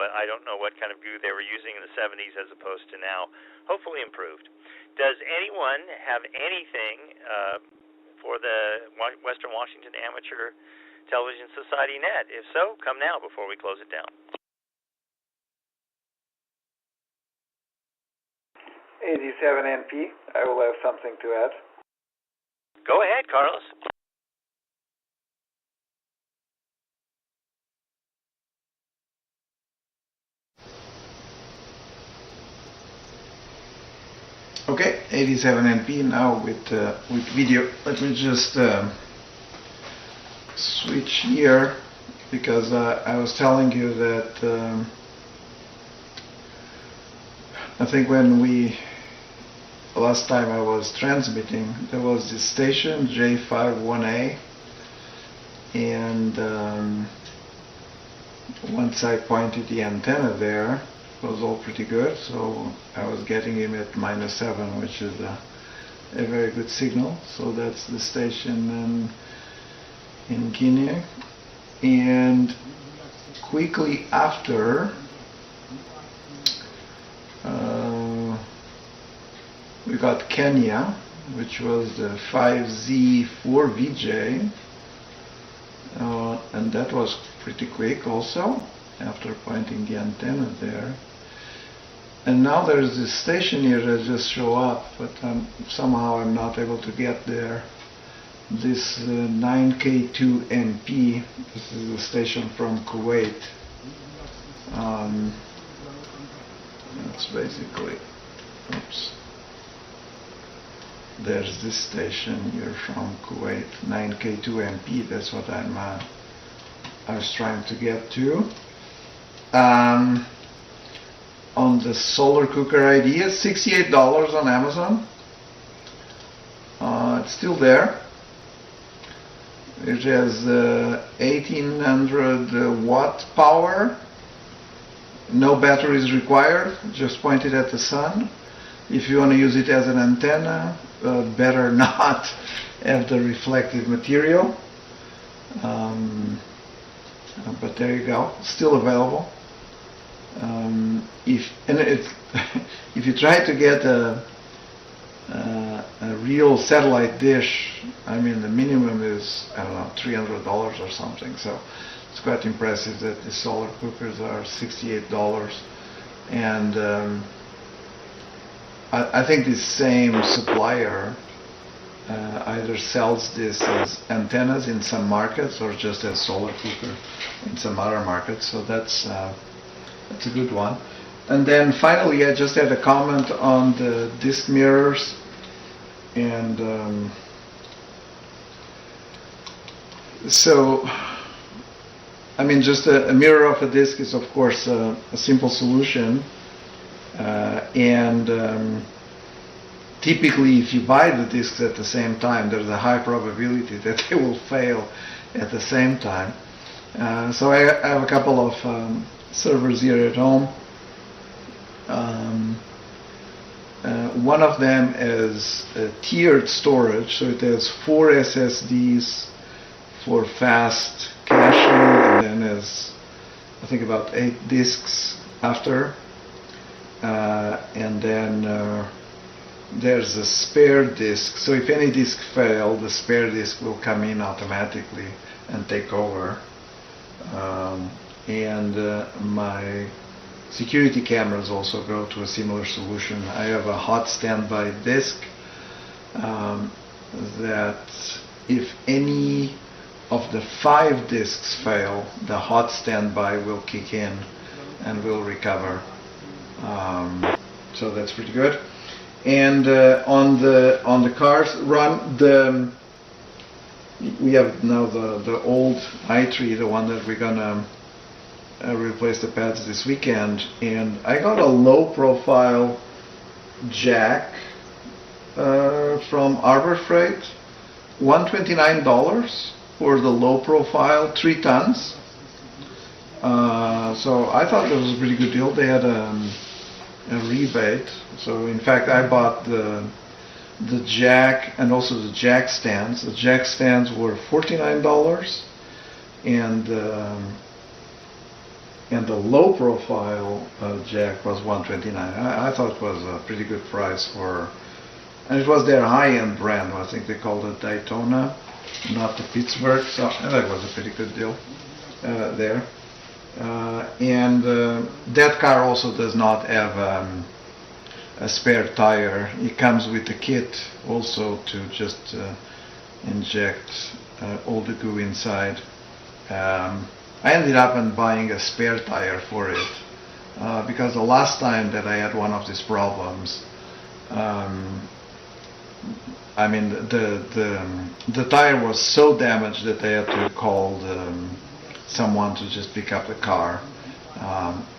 But I don't know what kind of goo they were using in the 70s as opposed to now. Hopefully improved. Does anyone have anything for the Western Washington Amateur Television Society Net? If so, come now before we close it down. 87NP, I will have something to add. Go ahead, Carlos. Okay, 87NP now with video. Let me just switch here, because I was telling you that I think when last time I was transmitting, there was this station J51A, and once I pointed the antenna there, it was all pretty good, so I was getting him at -7, which is a very good signal. So that's the station in Guinea. And quickly after, we got Kenya, which was the 5Z4VJ, and that was pretty quick also, after pointing the antenna there. And now there's this station here that just show up, but somehow I'm not able to get there. This 9K2NP, this is a station from Kuwait. That's basically, oops. There's this station here from Kuwait, 9K2NP, that's what I was trying to get to. On the solar cooker idea, $68 on Amazon. It's still there. It has 1800 watt power. No batteries required, just point it at the sun. If you want to use it as an antenna, better not have the reflective material. But there you go, still available. If you try to get a real satellite dish, I mean the minimum is, I don't know, $300 or something. So it's quite impressive that the solar cookers are $68. And I think the same supplier either sells this as antennas in some markets or just as solar cooker in some other markets. So that's a good one. And then finally, I just had a comment on the disc mirrors, and so I mean, just a mirror of a disc is of course a simple solution, and typically if you buy the discs at the same time, there's a high probability that they will fail at the same time. So I have a couple of servers here at home. One of them is tiered storage, so it has 4 SSDs for fast caching, and then has I think about 8 disks after, and then there's a spare disk, so if any disk fails, the spare disk will come in automatically and take over. And my security cameras also go to a similar solution. I have a hot standby disk that if any of the 5 disks fail, the hot standby will kick in and will recover. So that's pretty good. And on the cars run, we have now the old i3, the one that we're gonna replace the pads this weekend, and I got a low profile jack from Arbor Freight, $129 for the low profile 3 tons. So I thought that was a pretty good deal. They had a rebate, so in fact I bought the jack and also the jack stands. The jack stands were $49, and the low profile jack was $129. I thought it was a pretty good price for, and it was their high-end brand. I think they called it Daytona, not the Pittsburgh. So I thought it was a pretty good deal there. And that car also does not have a spare tire. It comes with a kit also to just inject all the goo inside. I ended up buying a spare tire for it because the last time that I had one of these problems, I mean the tire was so damaged that they had to call someone to just pick up the car,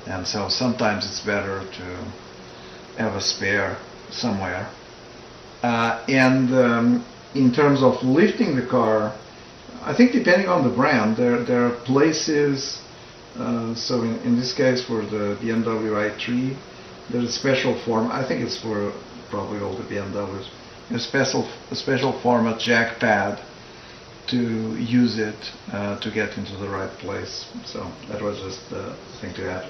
and so sometimes it's better to have a spare somewhere. And in terms of lifting the car, I think depending on the brand, there are places, so in this case for the BMW i3, there's a special form, I think it's for probably all the BMWs, a special format jack pad to use it to get into the right place. So that was just the thing to add.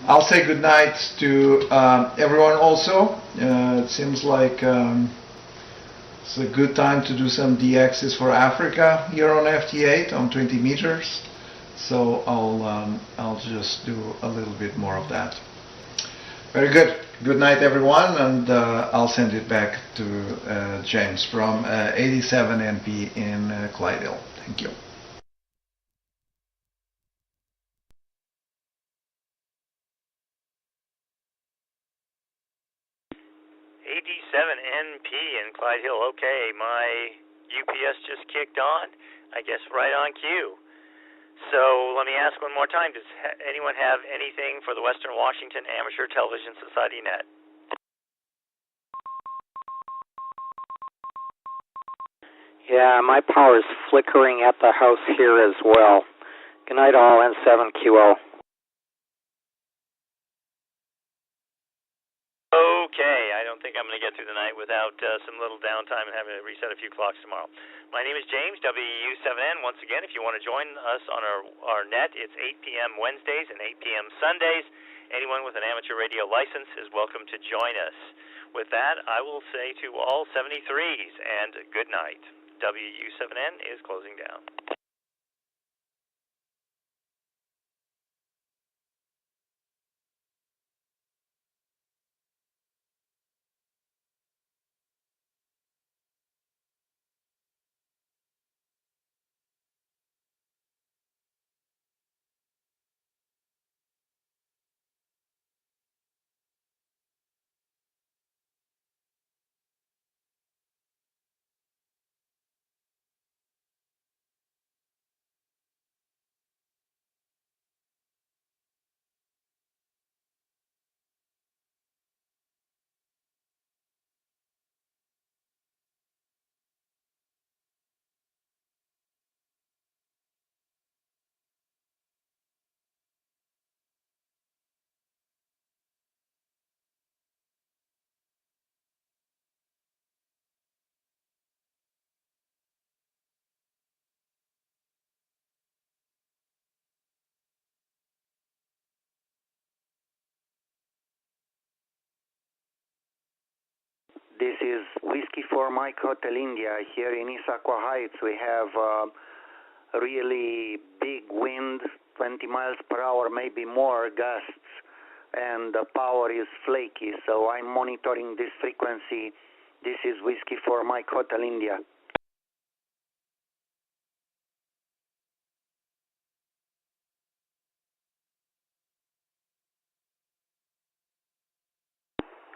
I'll say good night to everyone also. It seems like it's a good time to do some D-axis for Africa here on FT8 on 20 meters. So I'll just do a little bit more of that. Very good. Good night, everyone, and I'll send it back to James from 87 NP in Clydesdale. Thank you. 87NP in Clyde Hill. Okay, my UPS just kicked on. I guess right on cue. So let me ask one more time. Does anyone have anything for the Western Washington Amateur Television Society Net? Yeah, my power is flickering at the house here as well. Good night all, N7QO. Okay, I don't think I'm going to get through the night without some little downtime and having to reset a few clocks tomorrow. My name is James, WU7N. Once again, if you want to join us on our net, it's 8 p.m. Wednesdays and 8 p.m. Sundays. Anyone with an amateur radio license is welcome to join us. With that, I will say to all 73s, and good night. WU7N is closing down. This is Whiskey for Mike Hotel India. Here in Issaquah Heights, we have really big wind, 20 miles per hour, maybe more gusts, and the power is flaky. So I'm monitoring this frequency. This is Whiskey for Mike Hotel India.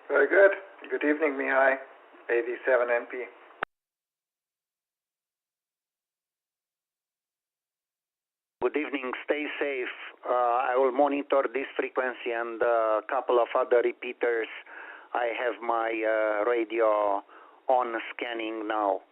Very good. Good evening, Mihai, 87NP. Good evening. Stay safe. I will monitor this frequency and a couple of other repeaters. I have my radio on scanning now.